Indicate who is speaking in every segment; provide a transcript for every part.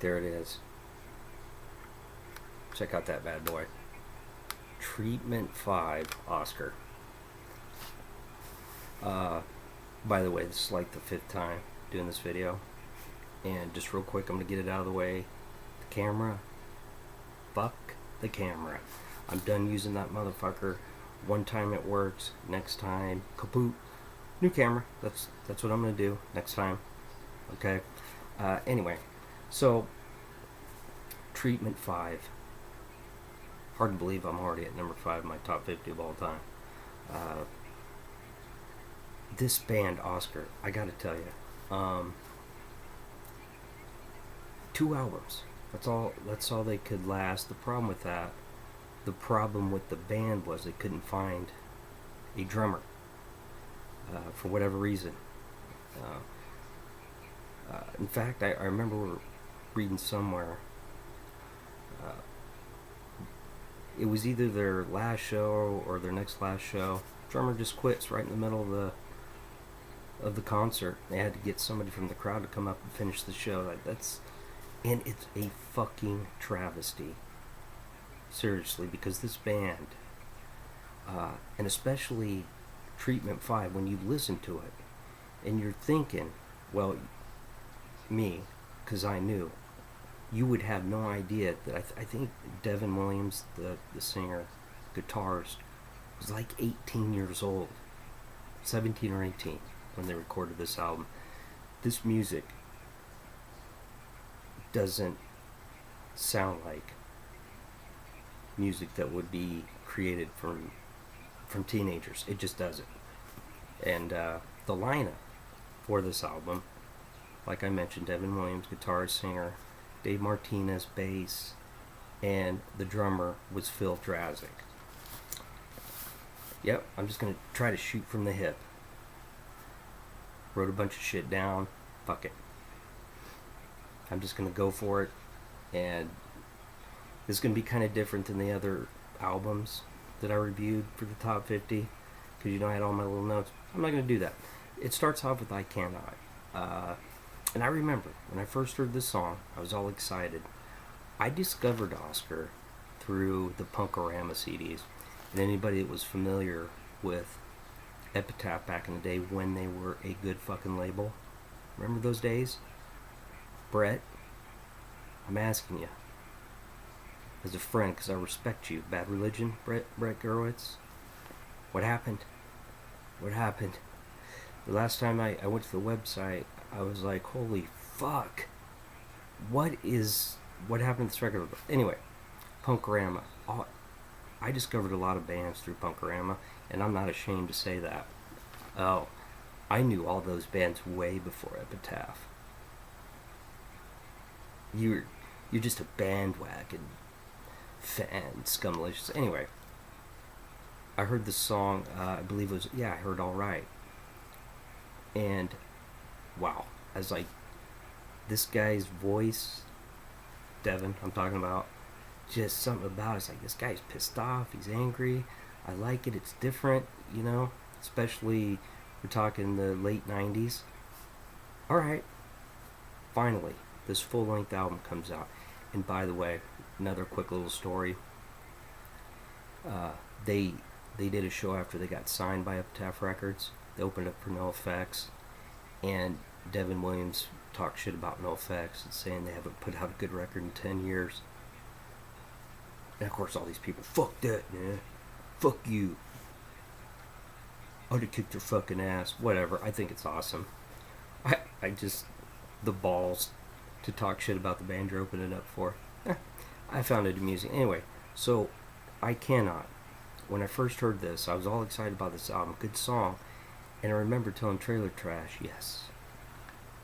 Speaker 1: There it is. Check out that bad boy. Treatment 5 Osker. By the way, this is like the 5th time doing this video. And just real quick, I'm going to get it out of the way. The camera. Fuck the camera. I'm done using that motherfucker. One time it works. Next time, kaput. New camera. That's what I'm going to do next time. Okay? Anyway. So, Treatment 5. Hard to believe I'm already at number 5 in my top 50 of all time. This band, Osker, I gotta tell you, 2 albums. That's all they could last. The problem with the band was they couldn't find a drummer for whatever reason. In fact, I remember reading somewhere. It was either their last show or their next last show. Drummer just quits right in the middle of the concert. They had to get somebody from the crowd to come up and finish the show. And it's a fucking travesty. Seriously, because this band, and especially Treatment 5, when you listen to it, and you're thinking, well, me, because I knew, you would have no idea that I think Devon Williams, the singer, guitarist, was like 18 years old, 17 or 18 when they recorded this album. This music doesn't sound like music that would be created from teenagers. It just doesn't. And the lineup for this album, like I mentioned, Devon Williams, guitarist, singer, Dave Martinez, bass, and the drummer was Phil Drazik. Yep, I'm just going to try to shoot from the hip. Wrote a bunch of shit down. Fuck it. I'm just going to go for it. And this is going to be kind of different than the other albums that I reviewed for the top 50. Because you know I had all my little notes. I'm not going to do that. It starts off with I Cannot. And I remember when I first heard this song, I was all excited. I discovered Osker through the Punkorama CDs. And anybody that was familiar with Epitaph back in the day when they were a good fucking label. Remember those days? Brett, I'm asking you, as a friend, because I respect you, Bad Religion, Brett Gurewitz, what happened? What happened? The last time I went to the website, I was like, holy fuck, what happened to this record? Anyway, Punkorama. I discovered a lot of bands through Punkorama, and I'm not ashamed to say that. Oh, I knew all those bands way before Epitaph. You're just a bandwagon fan, Scumlicious. Anyway, I heard the song, I believe it was, I heard Alright. And, wow, I was like, this guy's voice, Devon, I'm talking about, just something about it. It's like, this guy's pissed off, he's angry, I like it, it's different, especially, we're talking the late 90s. Alright, finally, this full-length album comes out. And by the way, another quick little story. They did a show after they got signed by Epitaph Records. They opened up for NoFX, and Devon Williams talked shit about NoFX and saying they haven't put out a good record in 10 years. And of course all these people, fuck that, man. Fuck you. I'd have kicked your fucking ass. Whatever, I think it's awesome. I just, the balls to talk shit about the band you're opening it up for. I found it amusing. Anyway, so, I Cannot. When I first heard this, I was all excited about this album. Good song. And I remember telling Trailer Trash, yes,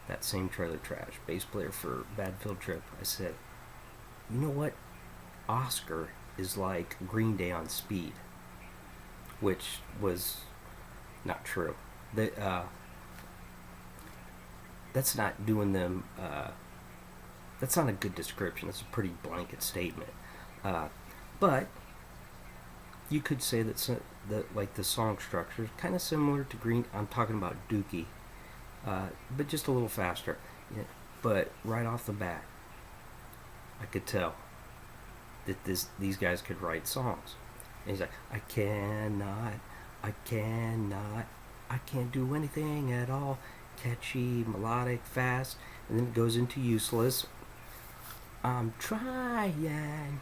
Speaker 1: that same Trailer Trash, bass player for Bad Field Trip, I said, you know what? Osker is like Green Day on speed. Which was not true. That's not doing them, that's not a good description. That's a pretty blanket statement. But you could say that like the song structure is kind of similar to Green. I'm talking about Dookie, but just a little faster. Yeah. But right off the bat, I could tell that these guys could write songs. And he's like, I cannot, I can't do anything at all. Catchy, melodic, fast, and then it goes into useless. I'm trying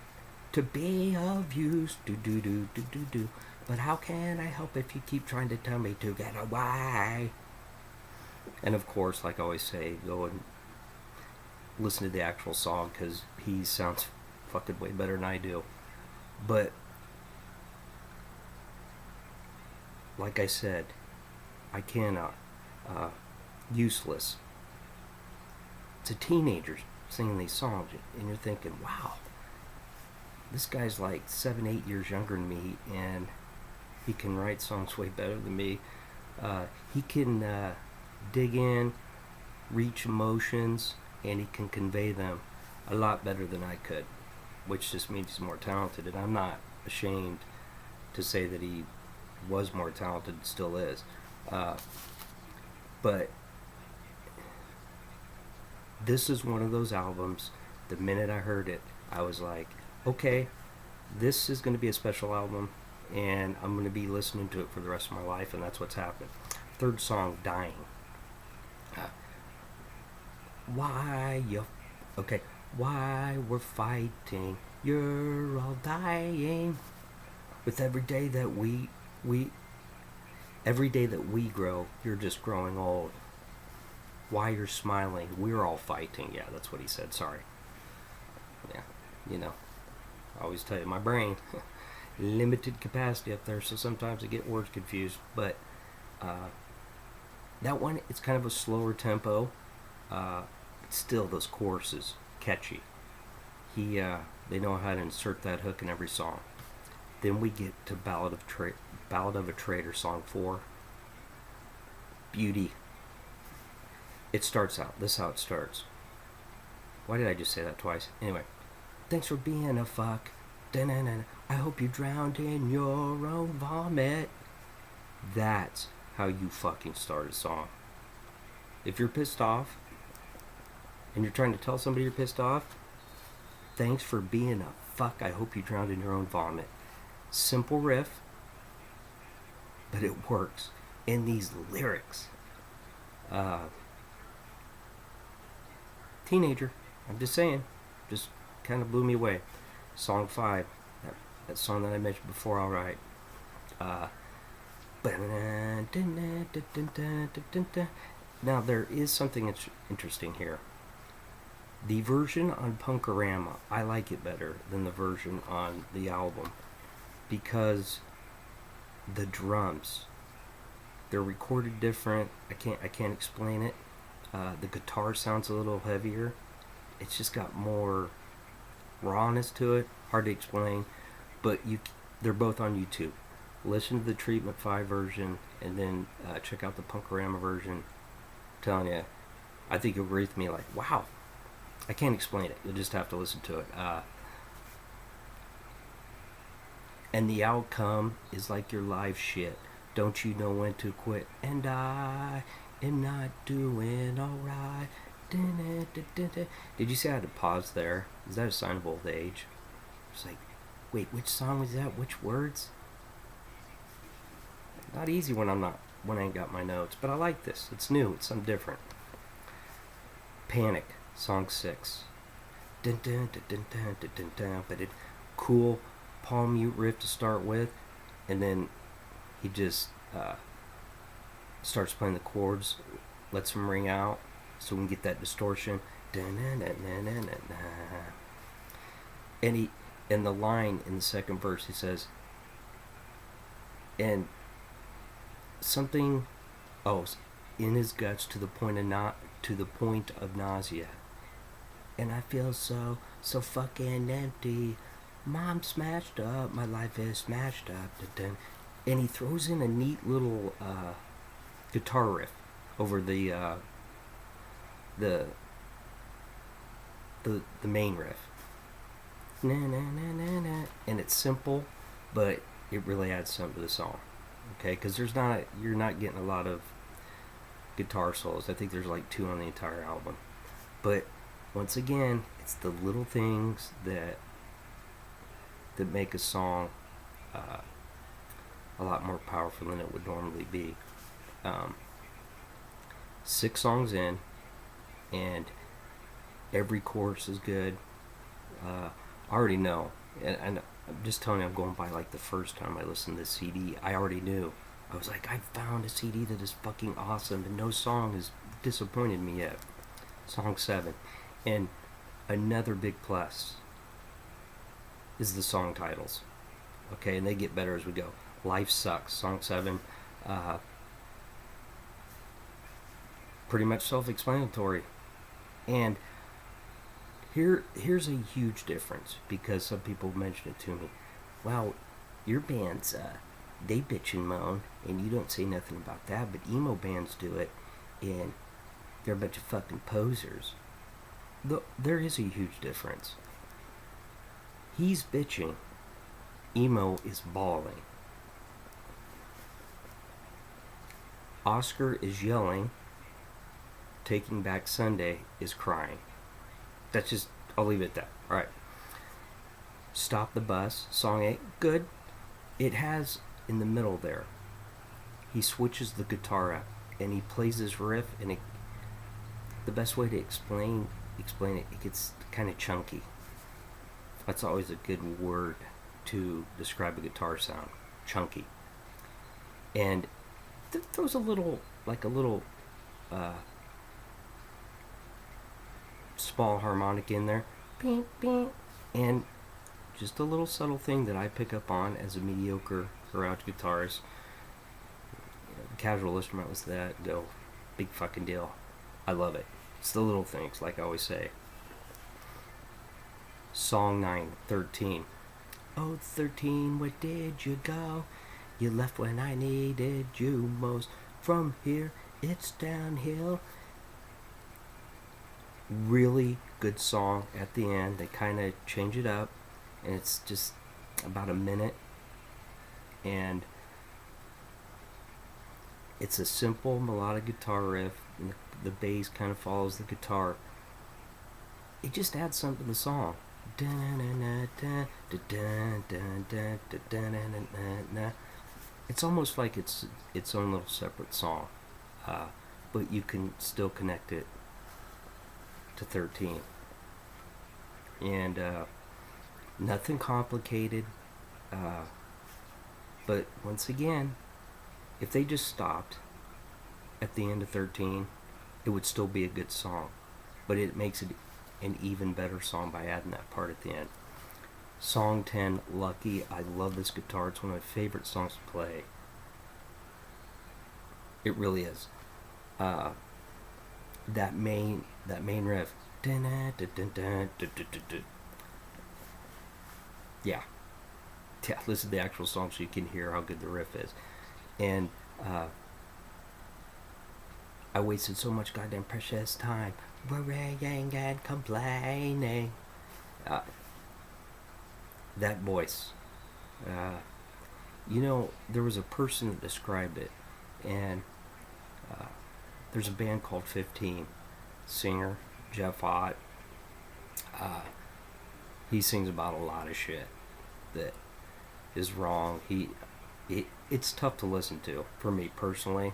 Speaker 1: to be of use, do. But how can I help if you keep trying to tell me to get away? And of course, like I always say, go and listen to the actual song because he sounds fucking way better than I do. But like I said, I cannot. Useless. It's a teenager singing these songs, and you're thinking, wow, this guy's like 7-8 years younger than me, and he can write songs way better than me. He can dig in, reach emotions, and he can convey them a lot better than I could, which just means he's more talented, and I'm not ashamed to say that he was more talented, still is. But this is one of those albums, the minute I heard it, I was like, okay, this is going to be a special album, and I'm going to be listening to it for the rest of my life, and that's what's happened. Third song, Dying. Why we're fighting, you're all dying. With every day that we grow, you're just growing old. Why you're smiling, we're all fighting. Yeah, that's what he said, sorry. Yeah, you know, I always tell you, my brain, limited capacity up there, so sometimes I get words confused. But that one, it's kind of a slower tempo. Still, those choruses, catchy. They know how to insert that hook in every song. Then we get to Ballad of a Traitor, song 4. Beauty. It starts out. This is how it starts. Why did I just say that twice? Anyway. Thanks for being a fuck. Da-na-na-na. I hope you drowned in your own vomit. That's how you fucking start a song. If you're pissed off, and you're trying to tell somebody you're pissed off, thanks for being a fuck. I hope you drowned in your own vomit. Simple riff, but it works. And these lyrics. Teenager, I'm just saying, just kind of blew me away. Song 5, that song that I mentioned before, alright. Now there is something interesting here. The version on Punkorama, I like it better than the version on the album, because the drums, they're recorded different. I can't explain it. The guitar sounds a little heavier. It's just got more rawness to it. Hard to explain, but they're both on YouTube. Listen to the Treatment 5 version, and then check out the Punkorama version. I'm telling you, I think you'll agree with me. Like, wow, I can't explain it. You'll just have to listen to it. And the outcome is like your live shit. Don't you know when to quit? And I am not doing alright. Did you see I had to pause there? Is that a sign of old age? It's like, wait, which song was that? Which words? Not easy when I ain't got my notes, but I like this. It's new. It's something different. Panic, song 6. But it cool palm mute riff to start with, and then he just starts playing the chords, lets them ring out, so we can get that distortion. And in the line in the second verse, he says, and something, in his guts to the point of nausea, and I feel so fucking empty. Mom smashed up, my life is smashed up. And he throws in a neat little guitar riff over the main riff. Na, na, na, na, na. And it's simple, but it really adds something to the song. Okay, because you're not getting a lot of guitar solos. I think there's like 2 on the entire album. But once again, it's It's the little things that make a song a lot more powerful than it would normally be. 6 songs in, and every chorus is good. I already know, and I'm just telling you, I'm going by like the first time I listened to this CD. I already knew. I was like, I found a CD that is fucking awesome, and no song has disappointed me yet. Song 7. And another big plus is the song titles. Okay, and they get better as we go. Life Sucks, Song 7. Pretty much self-explanatory. And here's a huge difference, because some people mention it to me. Wow, your band's they bitch and moan, and you don't say nothing about that, but emo bands do it, and they're a bunch of fucking posers. There is a huge difference. He's bitching. Emo is bawling. Osker is yelling. Taking Back Sunday is crying. That's just, I'll leave it at that. Alright. Stop the Bus, Song 8, good. It has, in the middle there, he switches the guitar up, and he plays his riff, and the best way to explain it, it gets kind of chunky. That's always a good word to describe a guitar sound. Chunky. And throws a little small harmonic in there. Bing, bing. And just a little subtle thing that I pick up on as a mediocre garage guitarist. Casual listener was that, go, big fucking deal. I love it. It's the little things, like I always say. Song 9, 13. Oh, 13, where did you go? You left when I needed you most. From here, it's downhill. Really good song at the end. They kind of change it up, and it's just about a minute. And it's a simple melodic guitar riff, and the bass kind of follows the guitar. It just adds something to the song. It's almost like it's its own little separate song, but you can still connect it to 13. And nothing complicated, but once again, if they just stopped at the end of 13, it would still be a good song, but it makes it an even better song by adding that part at the end. Song 10, Lucky. I love this guitar. It's one of my favorite songs to play. It really is. That main riff. Yeah, listen to the actual song so you can hear how good the riff is. And I wasted so much goddamn precious time worrying and complaining. That voice. There was a person that described it, and there's a band called 15. Singer Jeff Ott. He sings about a lot of shit that is wrong. It's tough to listen to for me personally.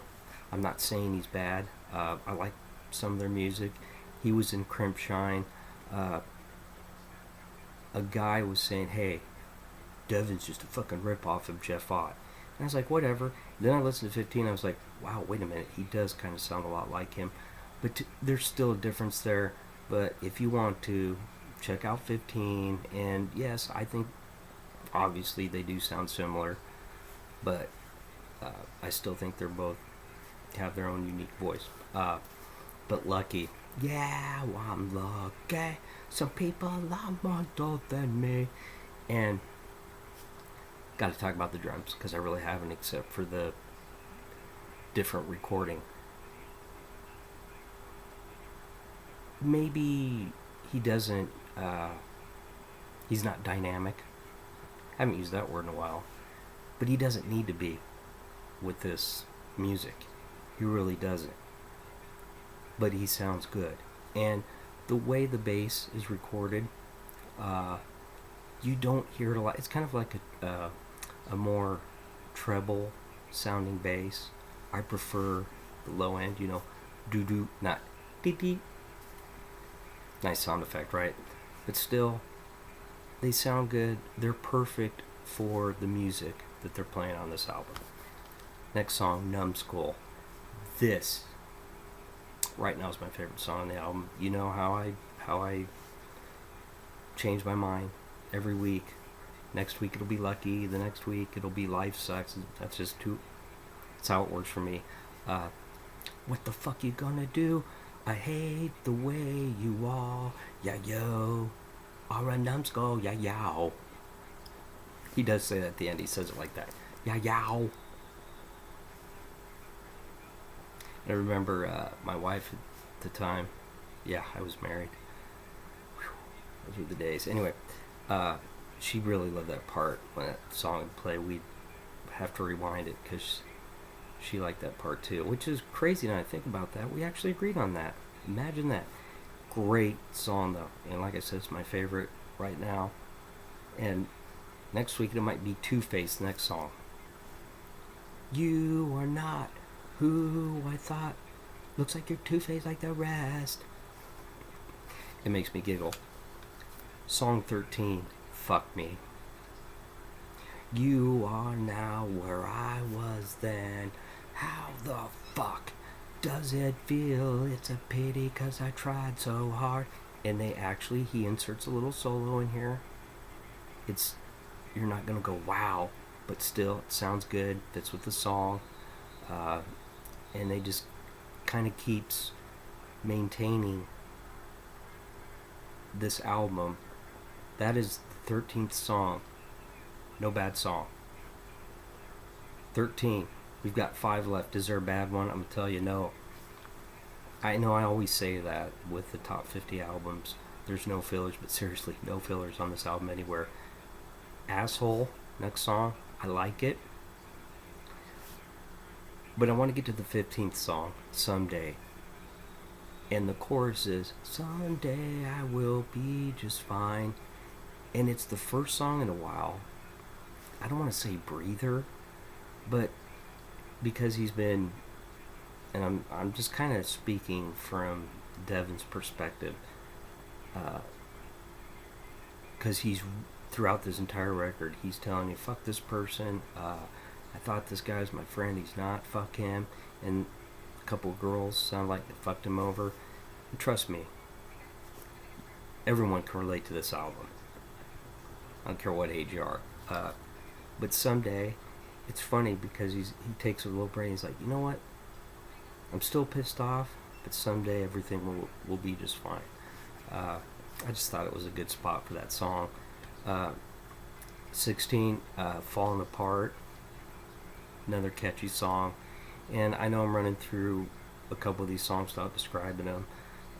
Speaker 1: I'm not saying he's bad. I like some of their music. He was in Crimpshine. A guy was saying, hey, Devon's just a fucking ripoff of Jeff Ott. And I was like, whatever. Then I listened to 15, I was like, wow, wait a minute, he does kind of sound a lot like him. But there's still a difference there. But if you want to, check out 15. And yes, I think obviously they do sound similar. But I still think they're both have their own unique voice. But Lucky. Yeah, well, I'm lucky. Some people are more dull than me. And got to talk about the drums, because I really haven't, except for the different recording. Maybe he doesn't, he's not dynamic. I haven't used that word in a while. But he doesn't need to be with this music. He really doesn't. But he sounds good. And The way the bass is recorded, you don't hear it a lot. It's kind of like a more treble sounding bass. I prefer the low end, doo doo, not dee dee. Nice sound effect, right? But still, they sound good. They're perfect for the music that they're playing on this album. Next song, Numbskull. This right now is my favorite song on the album. You know how I change my mind every week. Next week it'll be Lucky. The next week it'll be Life Sucks. That's just that's how it works for me. What the fuck you gonna do? I hate the way you are. Yeah, yo. Are a numbskull. Yeah, yow. He does say that at the end. He says it like that. Yeah, yow. I remember my wife at the time. Yeah, I was married. Whew, those were the days. Anyway, she really loved that part. When that song would play, we'd have to rewind it because she liked that part too, which is crazy now I think about that. We actually agreed on that. Imagine that. Great song though, and like I said, it's my favorite right now. And next week it might be Two-Face, next song. You are not who I thought. Looks like you're two-faced like the rest. It makes me giggle. Song 13, Fuck Me. You are now where I was then. How the fuck does it feel? It's a pity 'cause I tried so hard. And he inserts a little solo in here. You're not gonna go wow, but still it sounds good, fits with the song. And they just kind of keeps maintaining this album. That is the 13th song. No bad song. 13. We've got 5 left. Is there a bad one? I'm going to tell you no. I know I always say that with the top 50 albums. There's no fillers, but seriously, no fillers on this album anywhere. Asshole, next song. I like it. But I want to get to the 15th song, Someday. And the chorus is, someday I will be just fine. And it's the first song in a while. I don't want to say breather, but because he's been, and I'm just kind of speaking from Devon's perspective, because he's, throughout this entire record, he's telling you, fuck this person, I thought this guy was my friend, he's not, fuck him. And a couple of girls sound like they fucked him over. And trust me, everyone can relate to this album. I don't care what age you are. But Someday, it's funny because he takes a little break and he's like, you know what? I'm still pissed off, but someday everything will be just fine. I just thought it was a good spot for that song. 16, Falling Apart. Another catchy song. And I know I'm running through a couple of these songs without describing them.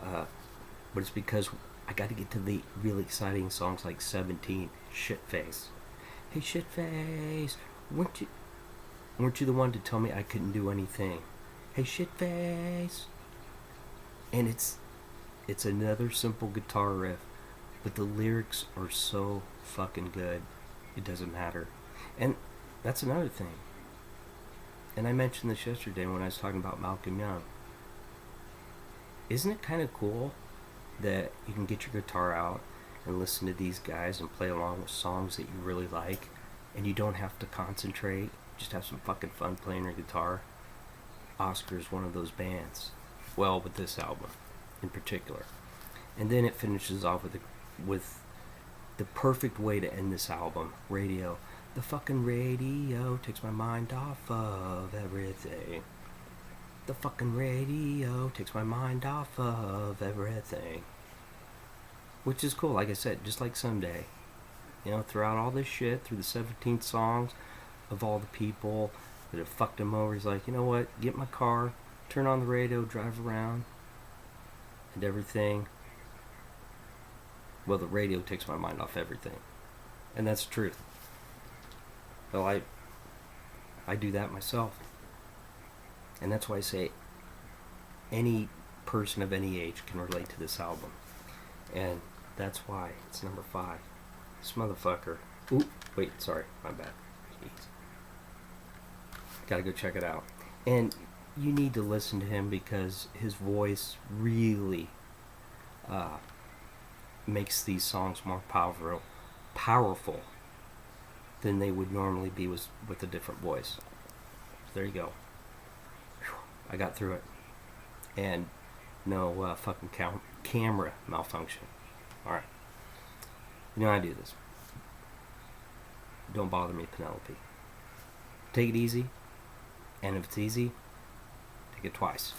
Speaker 1: But it's because I got to get to the really exciting songs like 17, Shitface. Hey Shitface, weren't you the one to tell me I couldn't do anything? Hey Shitface. And it's another simple guitar riff, but the lyrics are so fucking good. It doesn't matter. And that's another thing. And I mentioned this yesterday when I was talking about Malcolm Young. Isn't it kind of cool that you can get your guitar out and listen to these guys and play along with songs that you really like, and you don't have to concentrate, just have some fucking fun playing your guitar? Osker is one of those bands. Well, with this album in particular. And then it finishes off with the perfect way to end this album, Radio. The fucking radio takes my mind off of everything. The fucking radio takes my mind off of everything. Which is cool, like I said, just like Someday. Throughout all this shit, through the 17 songs of all the people that have fucked him over, he's like, you know what, get in my car, turn on the radio, drive around, and everything. Well, the radio takes my mind off everything. And that's the truth. Well, I do that myself. And that's why I say any person of any age can relate to this album. And that's why it's number 5. This motherfucker. Ooh, wait, sorry, my bad. Jeez. Gotta go check it out. And you need to listen to him because his voice really makes these songs more powerful than they would normally be with a different voice. So there you go. Whew, I got through it. And no fucking camera malfunction. Alright. You know how I do this. Don't bother me, Penelope. Take it easy. And if it's easy, take it twice.